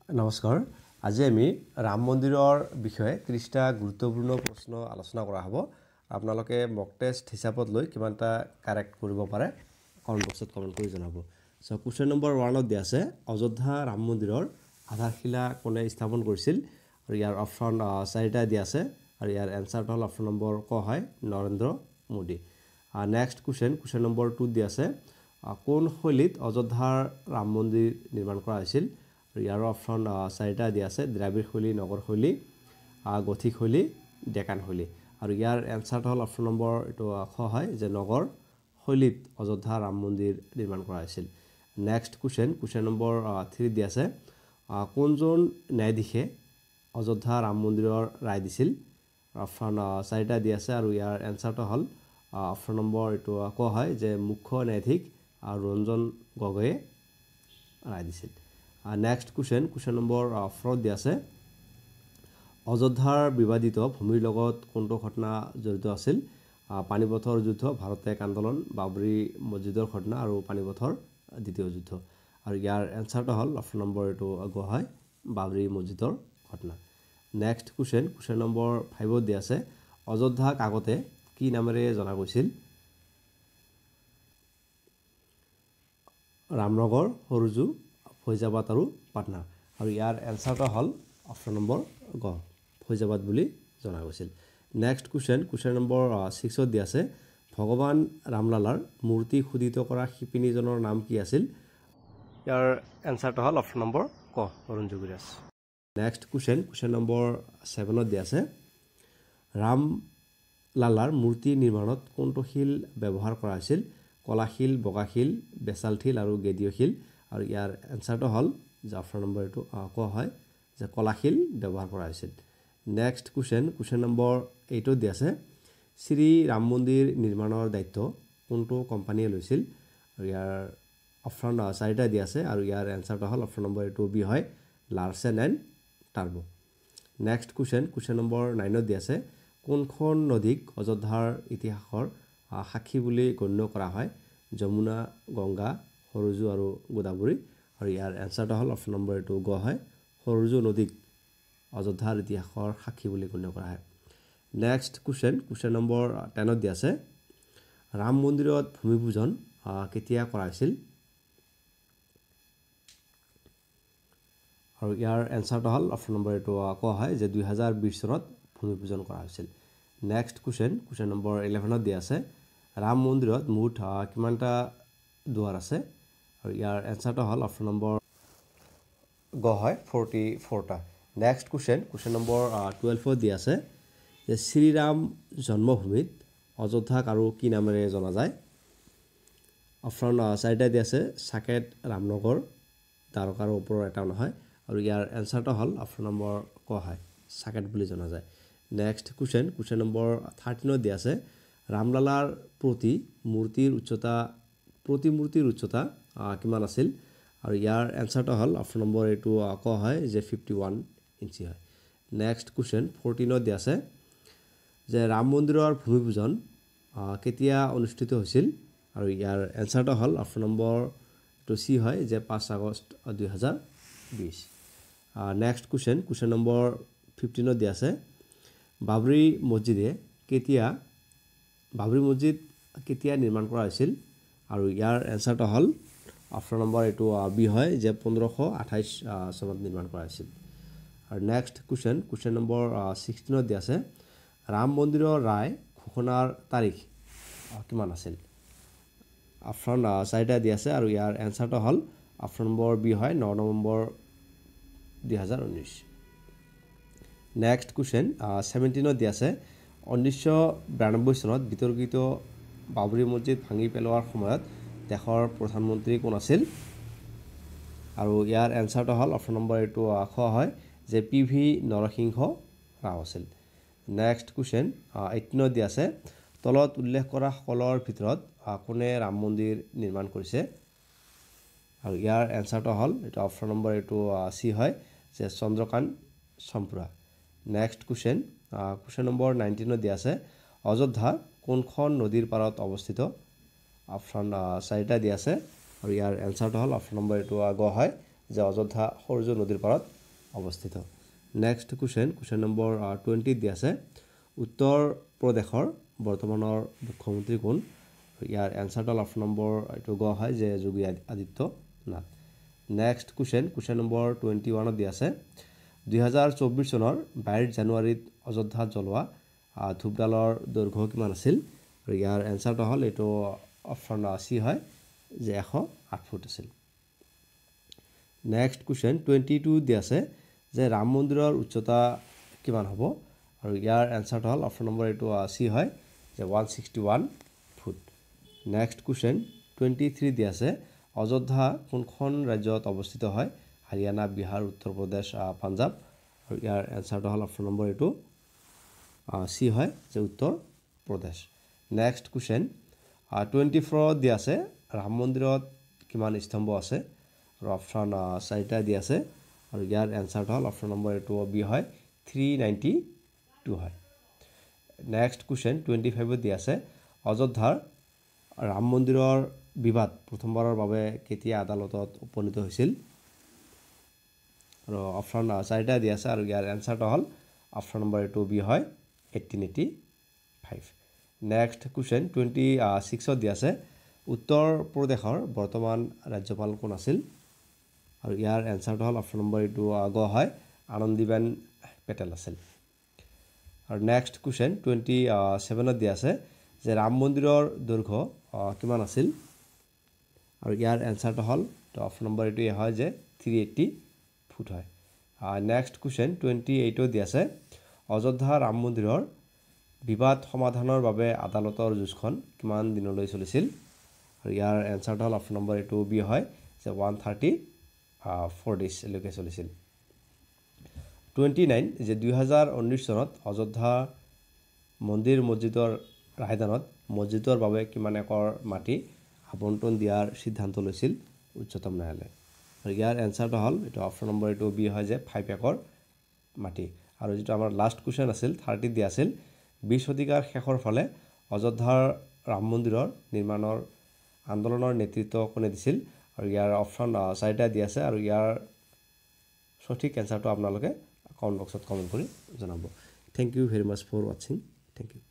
নমস্কাৰ আজি আমি ৰাম মন্দিৰৰ বিষয়ে 30টা গুৰুত্বপূৰ্ণ প্ৰশ্ন আলোচনা কৰা হ'ব আপোনালোকে মক টেষ্ট হিচাপত লৈ কিমানটা কাৰেক্ট কৰিব পাৰে কমেন্ট বক্সত কমেন্ট কৰি জনাব সো কোৱেশ্চন নম্বৰ 1 ত দিয়া আছে অযোধ্যা ৰাম মন্দিৰৰ আধাৰশিলা কোনে স্থাপন কৰিছিল আৰু ইয়াৰ অপচন 4টা দিয়া আছে আৰু ইয়াৰ এনসাৰটো হ'ল অপচন নম্বৰ ক হয় Narendra Modi next question number 2 দিয়া আছে কোন শৈলীত অযোধ্যাৰ ৰাম মন্দিৰ নিৰ্মাণ কৰা হৈছিল ইয়াৰ অপচন 4টা দিয়া আছে দ্ৰাবিড় শৈলী নগৰ শৈলী গথিক শৈলী ডেকান শৈলী আৰু ইয়াৰ এনসাৰটো হ'ল অপচন নম্বৰ এটো খ হয় যে নগৰ শৈলীত অযোধ্যা ৰাম মন্দিৰ নিৰ্মাণ কৰা হৈছিল নেক্সট কোৱেশ্চন নম্বৰ 3 দিয়া আছে কোনজন ন্যায়াধীশে অযোধ্যা ৰাম মন্দিৰৰ ৰায় দিছিল অপচন 4টা দিয়া আছে আৰু ইয়াৰ এনসাৰটো হ'ল অপচন নম্বৰ এটো ক হয় যে মুখ্য ন্যায়াধীশ ৰঞ্জন গগৈয়ে ৰায় দিছিল নেক্সট কোৱেশ্চন নম্বৰ 4 দিয়া আছে অযোধ্যাৰ বিবাদিত ভূমিৰ লগত কোনটো ঘটনা জড়িত আছিল পানিপথৰ যুদ্ধ ভাৰত এক আন্দোলন বাবৰি মছজিদৰ ঘটনা আৰু পানিপথৰ দ্বিতীয় যুদ্ধ আৰু ইয়াৰ এনসাৰটো হ'ল অপচন নম্বৰ এটো গ হয় বাবৰি মছজিদৰ ঘটনা নেক্সট কোৱেশ্চন নম্বৰ 5 দিয়া আছে অযোধ্যাক আগতে কি নামেৰে জনা গৈছিল ৰামনগৰ সৰুজু ফৈজাবাদ আৰু পাটনা আৰু ইয়াৰ এনসাৰটো হ'ল অপচন নম্বৰ গ ফৈজাবাদ বুলি জনা গৈছিল নেক্সট কোৱেশ্চন নম্বৰ 6 ত দিয়া আছে ভগৱান ৰামলালাৰ মূৰ্তি খোদিত কৰা শিপিনীজনৰ নাম কি আছিল ইয়াৰ এনসাৰটো হ'ল অপচন নম্বৰ ক Arun Yogiraj next question number 7 ত দিয়া আছে ৰামলালাৰ মূৰ্তি নিৰ্মাণত কোনটো শিল ব্যৱহাৰ কৰা হৈছিল কলাশিল বগাশিল বেচালশিল আৰু গেদীয় শিল আৰু ইয়াৰ এনসাৰটো হ'ল যে অপচন নম্বৰ এটো ক হয় যে কলাশিল ব্যৱহাৰ কৰা হৈছিল নেক্সট কোৱেশ্চন নম্বৰ 8 ত দিয়া আছে শ্ৰী ৰাম মন্দিৰ নিৰ্মাণৰ দায়িত্ব কোনটো কোম্পানীয়ে লৈছিল আৰু ইয়াৰ অপচন 4টা দিয়া আছে আৰু ইয়াৰ এনসাৰটো হ'ল অপচন নম্বৰ এটো বি হয় লাৰ্সেন এণ্ড টাৰ্বো নেক্সট কোৱেশ্চন নম্বৰ 9 ত দিয়া আছে কোনখন নদীক অযোধ্যাৰ ইতিহাসৰ সাক্ষী বুলি গণ্য কৰা হয় যমুনা গংগা সৰজু আৰু গোদাবৰী আৰু ইয়াৰ এনসাৰটো হ'ল অপচন নম্বৰ এটো গ হয় সৰজু নদীক অযোধ্যাৰ ইতিহাসৰ সাক্ষী বুলি গণ্য কৰা হয় নেক্সট কোৱেশ্চন নম্বৰ 10 ত দিয়া আছে ৰাম মন্দিৰত ভূমি পূজন কেতিয়া কৰা হৈছিল আৰু ইয়াৰ এনসাৰটো হ'ল অপচন নম্বৰ এটো ক হয় যে 2020 চনত ভূমি পূজন কৰা হৈছিল নেক্সট কোৱেশ্চন নম্বৰ 11 ত দিয়া আছে ৰাম মন্দিৰত মুঠ কিমানটা দুৱাৰ আছে আৰু ইয়াৰ এনসাৰটো হ'ল অপচন নম্বৰ গ হয় 44টা নেক্সট কোৱেশ্চন নম্বৰ 12 ত দিয়া আছে যে শ্ৰীৰাম জন্মভূমিত অযোধ্যাক আৰু কি নামেৰে জনা যায় অপচন 4টা দিয়া আছে সাকেত ৰামনগৰ দ্বাৰকাৰ ওপৰৰ এটা নহয় আৰু ইয়াৰ এনসাৰটো হ'ল অপচন নম্বৰ ক হয় সাকেত বুলি জনা যায় নেক্সট কোৱেশ্চন নম্বৰ 13 ত দিয়া আছে ৰামলালাৰ প্ৰতিমূৰ্তিৰ উচ্চতা কিমান আছিল আৰু ইয়াৰ এনসাৰটো হ'ল অপচন নম্বৰ এটো ক হয় যে 51 ইঞ্চি হয় নেক্সট কোৱেশ্চন 14 ত দিয়া আছে যে ৰাম মন্দিৰৰ ভূমি পূজন কেতিয়া অনুষ্ঠিত হৈছিল আৰু ইয়াৰ এনসাৰটো হ'ল অপচন নম্বৰ এটো সি হয় যে 5 আগষ্ট 2020 নেক্সট কোৱেশ্চন নম্বৰ 15 ত দিয়া আছে বাবৰি মছজিদ কেতিয়া নিৰ্মাণ কৰা হৈছিল আৰু ইয়াৰ এনসাৰটো হ'ল অপচন নম্বৰ এটো বি হয় যে 1528 চনত নিৰ্মাণ কৰা হৈছিল আৰু নেক্সট কোৱেশ্চন নম্বৰ 16 ত দিয়া আছে ৰাম মন্দিৰৰ ৰায় ঘোষণাৰ তাৰিখ কিমান আছিল অপচন 4টা দিয়া আছে আৰু ইয়াৰ এনসাৰটো হ'ল অপচন নম্বৰ বি হয় 9 নৱেম্বৰ 2019 নেক্সট কোৱেশ্চন 17 ত দিয়া আছে 1992 চনত বিতৰ্কিত বাবৰি মছজিদ ভাঙি পেলোৱাৰ সময়ত দেশৰ প্ৰধানমন্ত্ৰী কোন আছিল আৰু ইয়াৰ এনসাৰটো হ'ল অপচন নম্বৰ এটো খ হয় যে PV নৰসিংহ ৰাও আছিল নেক্সট কোৱেশ্চন 18 ত দিয়া আছে তলত উল্লেখ কৰা সকলৰ ভিতৰত কোনে ৰাম মন্দিৰ নিৰ্মাণ কৰিছে আৰু ইয়াৰ এনসাৰটো হ'ল এটা অপচন নম্বৰ এটো সি হয় যে চন্দ্ৰকান্ত চম্পুৰা নেক্সট কোৱেশ্চন নম্বৰ 19 ত দিয়া আছে অযোধ্যা কোনখন নদীৰ পাৰত অৱস্থিত অপচন 4টা দিয়া আছে আৰু ইয়াৰ এনসাৰটো হ'ল অপচন নম্বৰ এটো গ হয় যে অযোধ্যা সূৰ্য নদীৰ পাৰত অৱস্থিত। নেক্সট কুৱেশ্যন নম্বৰ 20 দিয়া আছে উত্তৰ প্ৰদেশৰ বৰ্তমানৰ মুখ্যমন্ত্ৰী কোন? ইয়াৰ এনচাৰটো অপশ্যন নম্বৰ এইটো গোৱা হয় যে Yogi Aditya Nath. Next question number 21 দিয়া আছে 2024 চনৰ 22 জানুৱাৰীত অযোধ্যাত জ্বলোৱা ধূপডালৰ দৈৰ্ঘ্য কিমান আছিল? আৰু ইয়াৰ এনচাৰটো হ'ল এইটো অপশ্যন চি হয় যে 108 ফুট আছিল। নেক্সট কুৱেশ্যন 22 দিয়া আছে যে ৰাম মন্দিৰৰ উচ্চতা কিমান হ'ব? আৰু ইয়াৰ এনচাৰটো হ'ল অপশ্যন নম্বৰ এইটো চি হয় যে 161 ফুট। নেক্সট কুৱেশ্যন 23 দিয়া আছে অযোধ্যা কোনখন ৰাজ্যত অৱস্থিত হয়? হাৰিয়ানা, বিহাৰ, উত্তৰ প্ৰদেশ, পাঞ্জাৱ। আৰু ইয়াৰ এনচাৰটো হ'ল অপশ্যন নম্বৰ এইটো চি হয় যে উত্তৰ প্ৰদেশ। নেক্সট কুৱেশ্যন 24 দিয়া আছে ৰাম মন্দিৰত কিমান স্তম্ভ আছে? আৰু অপশ্যন 4টা দিয়া আছে আৰু ইয়াৰ এনচাৰটো হ'ল অপশ্যন নম্বৰ এইটো বি হয় 392 হয়। নেক্সট কুৱেশ্যন 25 দিয়া আছে অযোধ্যাৰ ৰাম মন্দিৰৰ বিবাদ প্ৰথমবাৰৰ বাবে কেতিয়া আদালতত উপনীত হৈছিল? আৰু অপশ্যন 4টা দিয়া আছে আৰু ইয়াৰ এনচাৰটো হ'ল অপশ্যন নম্বৰ এইটো বি হয় 1885। নেক্সট কুৱেশ্যন 26 দিয়া আছে উত্তৰ প্ৰদেশৰ বৰ্তমান ৰাজ্যপাল কোন আছিল? আৰু ইয়াৰ এনচাৰটো হ'ল অপশ্যন নম্বৰ এইটো গ হয় আনন্দীবেন পেটেল আছিল। আৰু নেক্সট কুৱেশ্যন 27 দিয়া আছে যে ৰাম মন্দিৰৰ দৈৰ্ঘ্য কিমান আছিল? আৰু ইয়াৰ এনচাৰটো হ'ল অপশ্যন নম্বৰ এইটো হয় যে 380 ফুট হয়। নেক্সট কুৱেশ্যন 28 দিয়া আছে অযোধ্যা ৰাম মন্দিৰৰ বিবাদ সমাধানৰ বাবে আদালতৰ যুঁজখন কিমান দিনলৈ চলিছিল? আৰু ইয়াৰ এনচাৰটো হ'ল অপশ্যন নম্বৰ এইটো বি হয় যে 134 ডেইজলৈকে চলিছিল। 29 যে 2019 চনত অযোধ্যা মন্দিৰ মছজিদৰ ৰায়দানত মছজিদৰ বাবে কিমান একৰ মাটি আবণ্টন দিয়াৰ সিদ্ধান্ত লৈছিল উচ্চতম ন্যায়ালয়ে? আৰু ইয়াৰ এনচাৰটো হ'ল এইটো অপশ্যন নম্বৰ এইটো বি হয় যে 5 একৰ মাটি। আৰু যিটো আমাৰ লাষ্ট কুৱেশ্যন আছিল 30 দিয়া আছিল 20 শতিকাৰ শেষৰ ফালে অযোধ্যাৰ ৰাম মন্দিৰৰ নিৰ্মাণৰ আন্দোলনৰ নেতৃত্ব কোনে দিছিল? আৰু ইয়াৰ অপশ্যন 4টা দিয়া আছে আৰু ইয়াৰ সঠিক এনচাৰটো আপোনালোকে কমেণ্ট বক্সত কমেণ্ট কৰি জনাব। Thank you very much for ৱাচিং। Thank U.